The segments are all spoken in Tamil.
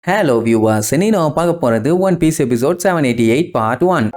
Hello viewers, இன்னைக்கு நம்ம பார்க்க போறது One Piece episode 788 part 1.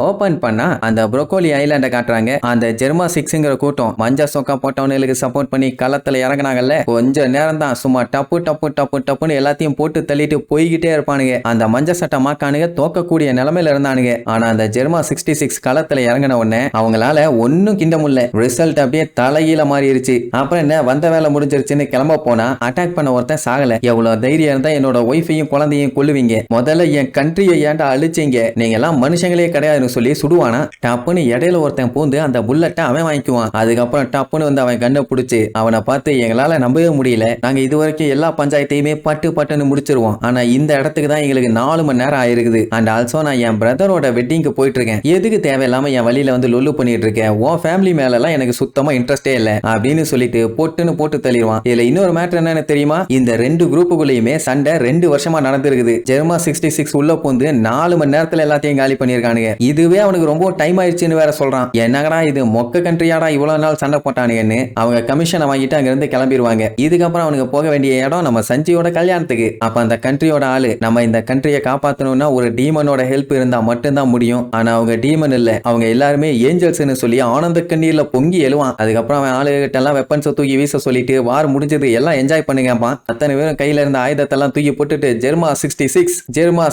Open பண்ணா அந்த புரோக்கோலி ஐலாண்ட காட்டுறாங்க. அந்த ஜெர்மா 6ங்கிற கூட்டம் மஞ்ச சொக்கா போட்டவனுக்கு சப்போர்ட் பண்ணி களத்துல இறங்கினாங்கல்ல. கொஞ்ச நேரம் தான் சும்மா டப்பு டப்பு டப்பு டப்புன்னு எல்லாத்தையும் போட்டு தள்ளிட்டு போய்கிட்டே இருப்பானுங்க. அந்த மஞ்ச சட்ட மாக்கானுங்க தோக்கக்கூடிய நிலைமையில இருந்தானுங்க. ஆனா அந்த ஜெர்மா 66 களத்துல இறங்கின உடனே அவங்களால ஒன்னும் கிண்ட முடியல. ரிசல்ட் அப்படியே தலைகீழ மாறிடுச்சு. அப்புறம் என்ன, வந்த வேலை முடிஞ்சிருச்சுன்னு கிளம்ப போனா அட்டாக் பண்ண ஒருத்தன் சாகல. எவ்வளவு தைரியம் இருந்தா என்னோட ஒய்ஃபையும் குழந்தையும் கொல்லுவீங்க? முதல்ல என் கண்ட்ரியை ஏன்டா அழிச்சீங்க? நீங்க எல்லாம் மனுஷங்களே கிடையாது சொல்லி சுடுவானா. டப்புன்னு இடையில ஒருத்தன் பூந்து அந்த புல்லட்டை அவன் வாங்கிக்குவான். அதுக்கப்புறம் டப்புன்னு வந்து அவன் கண்ணை பிடிச்சு அவனை பார்த்து, எங்களால நம்பவே முடியல, நாங்க இதுவரைக்கும் எல்லா பஞ்சாயத்தையுமே பட்டுன்னு முடிச்சிருவோம், ஆனா இந்த இடத்துக்கு தான் எங்களுக்கு 4 மணி நேரம் ஆயிருக்குது. அண்ட் ஆல்சோ நான் என் பிரதரோட வெட்டிங்க்கு போயிட்டு இருக்கேன். எதுக்கு தேவையில்லாம என் வழியில வந்து லொல்லு பண்ணிட்டு இருக்கேன்? உன் ஃபேமிலி மேல எல்லாம் எனக்கு சுத்தமா இன்ட்ரெஸ்டே இல்ல அப்படின்னு சொல்லிட்டு பொட்டுன்னு போட்டு தள்ளிடுவான். இதுல இன்னொரு மேட்டர் என்னன்னு தெரியுமா? இந்த 2 குரூப்புக்குள்ளேயுமே சண்டை 2 வருஷமா நடந்திருக்குது. ஜெர்மா 66 உள்ள பூந்து 4 மணி நேரத்துல எல்லாத்தையும் காலி பண்ணிருக்கானுங்க. இதுவே அவனுக்கு ரொம்ப டைம் ஆயிடுச்சுன்னு வேற சொல்றான். என்னங்கடா இது மொக்க கண்ட்ரியாடா இவ்வளவு நாள் சண்டை போட்டானுங்கன்னு அவங்க கமிஷனை வாங்கிட்டு அங்க இருந்து கிளம்பிடுவாங்க. இதுக்கப்புறம் அவனுக்கு போக வேண்டிய இடம் நம்ம சஞ்சியோட கல்யாணத்துக்கு. அப்ப அந்த கண்ட்ரியோட ஆளு, நம்ம இந்த கண்ட்ரியை காப்பாத்தணும்னா ஒரு டீமனோட ஹெல்ப் இருந்தா மட்டும்தான் முடியும். ஆனா அவங்க டீமன் இல்ல, அவங்க எல்லாருமே ஏஞ்சல்ஸ்னு சொல்லி ஆனந்த கண்ணீர்ல பொங்கி எழுவான். அதுக்கப்புறம் அவன் ஆளுகிட்ட எல்லாம் வெப்பன்ஸை தூக்கி வீச சொல்லிட்டு வார் முடிஞ்சது எல்லாம் என்ஜாய் பண்ணுங்கப்பா. அத்தனை பேரும் கையில இருந்த ஆயுதத்தெல்லாம் தூக்கி போட்டுட்டு ஜெர்மா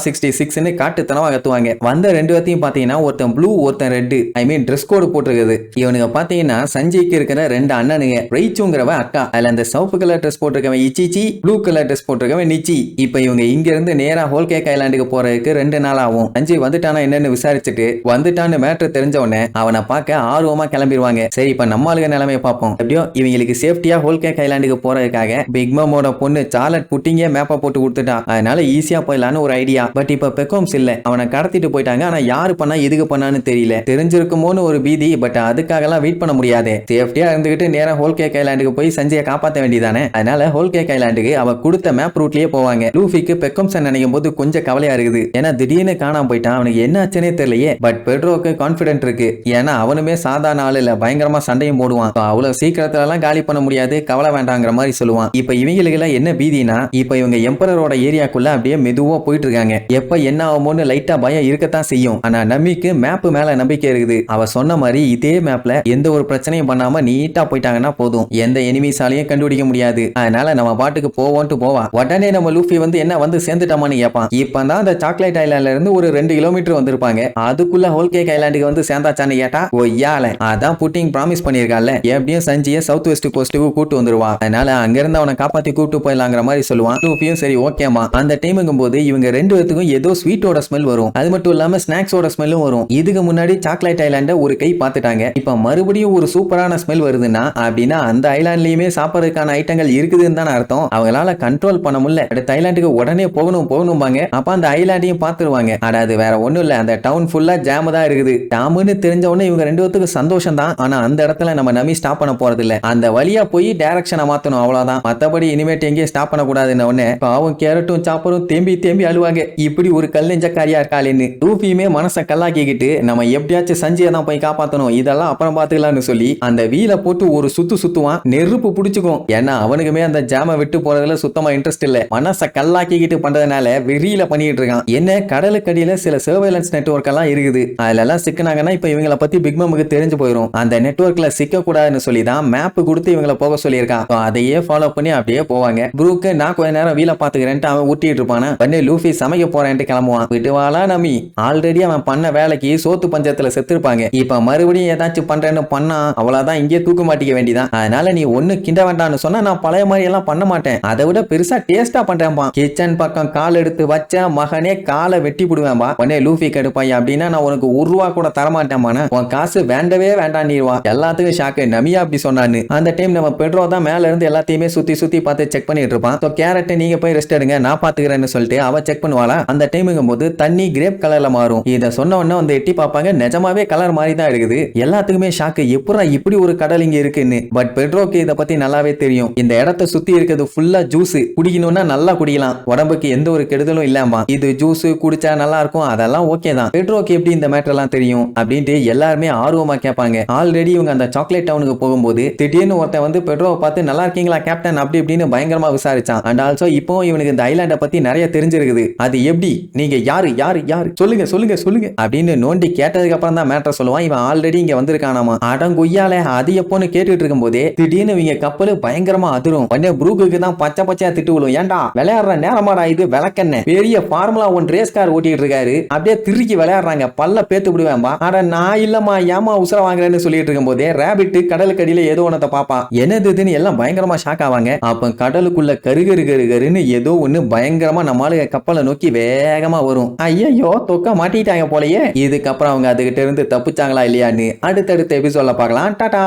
66 காட்டுத்தனமா கத்துவாங்க. வந்த 2 பேத்தையும் பாத்தீங்கன்னா ஒருத்தன் ப்ளூ ஒருத்தன் ரெட், ஐ மீன் ட்ரெஸ் கோடு போட்டிருக்குது. இவனுங்க பாத்தீங்கன்னா சஞ்சய்க்கு இருக்கிற 2 அண்ணனுங்க. ரைச்சுங்கிறவ அக்கா, அதுல அந்த சிவப்பு கலர் ட்ரெஸ் போட்டிருக்கவன் இச்சிச்சி, ப்ளூ கலர் ட்ரெஸ் போட்டிருக்கவன் நிச்சி. இப்ப இவங்க இங்க இருந்து நேரா ஹோல் கேக் ஐலாண்டுக்கு போறதுக்கு 2 நாள் ஆகும். சஞ்சய் வந்துட்டானா என்னன்னு விசாரிச்சுட்டு வந்துட்டான்னு மேட்ரு தெரிஞ்ச உடனே அவனை பார்க்க ஆர்வமா கிளம்பிடுவாங்க. சரி, இப்ப நம்ம ஆளுங்க நிலைமையை பார்ப்போம். எப்படியோ இவங்களுக்கு சேஃப்டியா ஹோல் கேக் ஐலாண்டுக்கு போறதுக்காக பிக் மமோட பொண்ணு சார்லட் புட்டிங்க மேப்பை போட்டு கொடுத்துட்டா. அதனால ஈஸியா போயிடலான்னு ஒரு ஐடியா. பட் இப்ப பெக்கோம்ஸ் இல்ல, அவனை கடத்திட்டு போயிட்டாங்க. ஆனா யாரு பண்ணா எதுக்கு பண்ணான்னு தெரியல. தெரிஞ்சிருக்குமோன்னு ஒரு பீதி. பட் அதுக்காகலாம் வெயிட் பண்ண முடியாது. சேஃப்டியா இருந்துகிட்டு நேரா ஹோல் கேக் ஐலாண்டுக்கு போய் சஞ்சயை காப்பாற்ற வேண்டியதானே. அதனால ஹோல் கேக் ஐலாண்டுக்கு அவ கொடுத்த மேப் ரூட்லயே போவாங்க. லூஃபிக்கு பெக்கம்சன் நினைக்கும் போது கொஞ்சம் கவலையா இருக்குது. ஏன்னா திடீர்னு காணாம போயிட்டான். அவனுக்கு என்ன ஆச்சுன்னே தெரியலையே. பட் பெட்ரோக்கு கான்பிடென்ட் இருக்கு. ஏன்னா அவனுமே சாதாரண ஆள் இல்ல, பயங்கரமா சண்டையும் போடுவான். அவ்வளவு சீக்கிரத்துல எல்லாம் காலி பண்ண முடியாது, கவலை வேண்டாங்கிற மாதிரி சொல்லுவான். இப்ப இவங்களுக்கு என்ன பீதினா, இப்ப இவங்க எம்பரரோட ஏரியாக்குள்ள அப்படியே மெதுவா போயிட்டு இருக்காங்க. எப்ப என்ன ஆகுமோன்னு லைட்டா பயம் இருக்கத்தான் செய்யும். ஆனா நம்பிக்கு மேப் மேல நம்பிக்கை இருக்குது. அவ சொன்ன மாதிரி இதே மேப்ல எந்த ஒரு பிரச்சனையும் பண்ணாம நீட்டா போயிட்டாங்கன்னா போதும், எந்த எனிமீஸாலையும் கண்டுபிடிக்க முடியாது. அதனால நம்ம பாட்டுக்கு போவோன்ட்டு போவா. உடனே நம்ம லூஃபி வந்து என்ன வந்து சேர்ந்துட்டோமான்னு கேட்பான். இப்பதான் அந்த சாக்லேட் ஐலாண்ட்ல இருந்து ஒரு 2 கிலோமீட்டர் வந்திருப்பாங்க. அதுக்குள்ள ஹோல் கேக் ஐலாண்டுக்கு வந்து சேர்ந்தாச்சான்னு கேட்டா, ஒய்யால அதான் புட்டிங் ப்ராமிஸ் பண்ணிருக்கான்ல, எப்படியும் சஞ்சியை சவுத் வெஸ்ட் கோஸ்ட்டுக்கு கூட்டு வந்துருவா. அதனால அங்க இருந்து அவனை காப்பாத்தி கூட்டு போயிடலாங்கிற மாதிரி சொல்லுவான். லூஃபியும் சரி ஓகேமா. அந்த டைமுங்கும் போது இவங்க 2 பேத்துக்கும் ஏதோ ஸ்வீட்டோட ஸ்மெல் வரும். அது மட்டும் இல்லாம ஸ்நாக்ஸோட ஸ்மெல்லும் வரும். இதுக்கு முன்னாடி சாக்லேட் ஐலாண்ட ஒரு கை பார்த்துட்டாங்க. இப்ப மறுபடியும் ஒரு சூப்பரான ஸ்மெல் வருதுன்னா அப்படின்னா அந்த ஐலாண்ட்லயுமே சாப்பிடறதுக்கான ஐட்டங்கள் இருக்குதுன்னு தானே அர்த்தம். அவங்களால கண்ட்ரோல் பண்ண முடியல. அடுத்த ஐலாண்டுக்கு உடனே போகணும்பாங்க. அப்ப அந்த ஐலாண்டையும் பார்த்துருவாங்க. ஆனா அது வேற ஒண்ணும் இல்ல, அந்த டவுன் ஃபுல்லா ஜாம் தான் இருக்குது. டாம்னு தெரிஞ்ச உடனே இவங்க 2 பேத்துக்கு சந்தோஷம் தான். ஆனா அந்த இடத்துல நம்ம நம்பி ஸ்டாப் பண்ண போறது இல்ல. அந்த வழியா போய் டைரக்ஷனை மாத்தணும், அவ்வளவுதான். மத்தபடி இனிமேட்டு எங்கேயும் ஸ்டாப் பண்ண கூடாதுன்னு உடனே பாவம் கேரட்டும் சாப்பரும் தேம்பி அழுவாங்க. இப்படி ஒரு கல்லெஞ்சக்காரியா இருக்காளேன்னு லூஃபியுமே மனசை கல்லாக்கிக்கிட்டு நம்ம எப்படியாச்சும் சஞ்சயை தான் போய் காப்பாத்தணும், இதெல்லாம் அப்புறம் பாத்துக்கலாம்னு சொல்லி அந்த வீல போட்டு ஒரு சுத்துவான். நெருப்பு பிடிச்சுக்கும். ஏன்னா அவனுக்குமே அந்த ஜாம விட்டு போறதுல சுத்தமா இன்ட்ரெஸ்ட் இல்ல. மனசை கல்லாக்கிக்கிட்டு பண்றதுனால வெறியில பண்ணிட்டு இருக்கான். என்ன, கடலுக்கடியில சில சர்வேலன்ஸ் நெட்வொர்க் எல்லாம் இருக்குது. அதுல எல்லாம் சிக்கினாங்கன்னா இப்ப இவங்களை பத்தி பிக் மம்முக்கு தெரிஞ்சு போயிடும். அந்த நெட்வொர்க்ல சிக்க கூடாதுன்னு சொல்லி தான் மேப் கொடுத்து இவங்களை போக சொல்லியிருக்கான். அதையே ஃபாலோ பண்ணி அப்படியே போவாங்க. ப்ரூக்கு நான் கொஞ்ச நேரம் வீல பாத்துக்கிறேன்ட்டு அவன் ஊட்டிட்டு இருப்பான. பண்ணி லூஃபி சமைக்க போறேன்ட்டு கிளம்புவான். விட்டுவாளா நம்பி, ஆல்ரெடி அவன் பண்ண வேலைக்கு சோத்து பஞ்சத்துல செத்துருப்பாங்க. இப்ப மறுபடியும் ஏதாச்சும் பண்றேன்னு பண்ணா அவ்வளவுதான், இங்கே தூக்க மாட்டிக்க வேண்டியதான். அதனால நீ ஒண்ணு கிண்ட வேண்டாம்னு சொன்னா நான் பழைய மாதிரி எல்லாம் பண்ண மாட்டேன், அதை விட பெருசா டேஸ்டா பண்றேன்பா. கிச்சன் பக்கம் கால் எடுத்து வச்ச மகனே காலை வெட்டி விடுவேன்பா. உடனே லூஃபி கடுப்பாய், அப்படின்னா நான் உனக்கு ₹1 கூட தரமாட்டேன், உன் காசு வேண்டவே வேண்டாம் நீர்வா. எல்லாத்துக்கும் ஷாக்கு. நமியா அப்படி சொன்னான்னு அந்த டைம் நம்ம பெட்ரோ தான் மேல இருந்து எல்லாத்தையுமே சுத்தி பார்த்து செக் பண்ணிட்டு இருப்பான். கேரட் நீங்க போய் ரெஸ்ட் எடுங்க, நான் பாத்துக்கிறேன்னு சொல்லிட்டு அவ செக் பண்ணுவாளா. அந்த டைமுங்கும் போது தண்ணி கிரேப் கலர்ல மாறும். இத சொன்ன உடனே வந்து எட்டி பார்ப்பாங்க, நிஜமாவே கலர் மாதிரி தான் இருக்குது. எல்லாத்துக்குமே ஷாக்கு, எப்படா இப்படி ஒரு கடல் இங்க இருக்குன்னு. பட் பெட்ரோக்கு இதை பத்தி நல்லாவே தெரியும். இந்த இடத்தை சுத்தி இருக்கிறது ஃபுல்லா ஜூஸ், குடிக்கணும்னா நல்லா குடிக்கலாம், உடம்புக்கு எந்த ஒரு கெடுதலும் இல்லாம. இது ஜூஸ் குடிச்சா நல்லா இருக்கும், அதெல்லாம் ஓகே தான். பெட்ரோக்கு எப்படி இந்த மேட்டர் எல்லாம் தெரியும் அப்படின்ட்டு எல்லாருமே ஆர்வமா கேட்பாங்க. ஆல்ரெடி இவங்க அந்த சாக்லேட் டவுனுக்கு போகும்போது திடீர்னு ஒருத்தன் வந்து பெட்ரோவை பார்த்து நல்லா இருக்கீங்களா கேப்டன் அப்படி இப்படின்னு பயங்கரமா விசாரிச்சான். அண்ட் ஆல்சோ இப்போ இவனுக்கு இந்த ஐலாண்டை பத்தி நிறைய தெரிஞ்சிருக்குது. அது எப்படி, நீங்க யாரு யாரு யாரு சொல்லுங்க சொல்லுங்க சொல்லுங்க அப்படின்னு நோண்டி கேட்டதுக்கு அப்புறம் தான் மேட்டர் சொல்லுவான். இவன் ஆல்ரெடி இங்க வந்திருக்கானாமா. அடங்குய்யால அது எப்போன்னு கேட்டுட்டு இருக்கும் போதே திடீர்னு இவங்க கப்பல் பயங்கரமா அதிரும். உடனே ப்ரூக்குக்கு தான் பச்சை பச்சையா திட்டு விழும். ஏன்டா விளையாடுற நேரமாடா இது, விளக்கென்ன பெரிய ஃபார்முலா 1 ரேஸ் கார் ஓட்டிட்டு இருக்காரு, அப்படியே திருக்கி விளையாடுறாங்க, பல்ல பேத்து விடுவேன்பா. அட நான் இல்லம்மா, ஏமா உசுர வாங்குறேன்னு சொல்லிட்டு இருக்கும் போதே ரேபிட் கடலுக்கு அடியில ஏதோ ஒன்னத்தை பாப்பா. என்னதுன்னு எல்லாம் பயங்கரமா ஷாக் ஆவாங்க. அப்ப கடலுக்குள்ள கருகரு கருகருன்னு ஏதோ ஒண்ணு பயங்கரமா நம்மளுக்கு கப்பலை நோக்கி வேகமா வரும். ஐயோ தொக்கா மாட்டிட்டாங்க போலயே. இதுக்கப்புறம் அவங்க அதுகிட்ட இருந்து தப்பிச்சாங்களா இல்லையான்னு அடுத்தடுத்த எபிசோட்ல பார்க்கலாம். டாடா.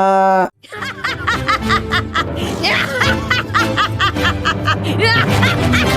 Yeah!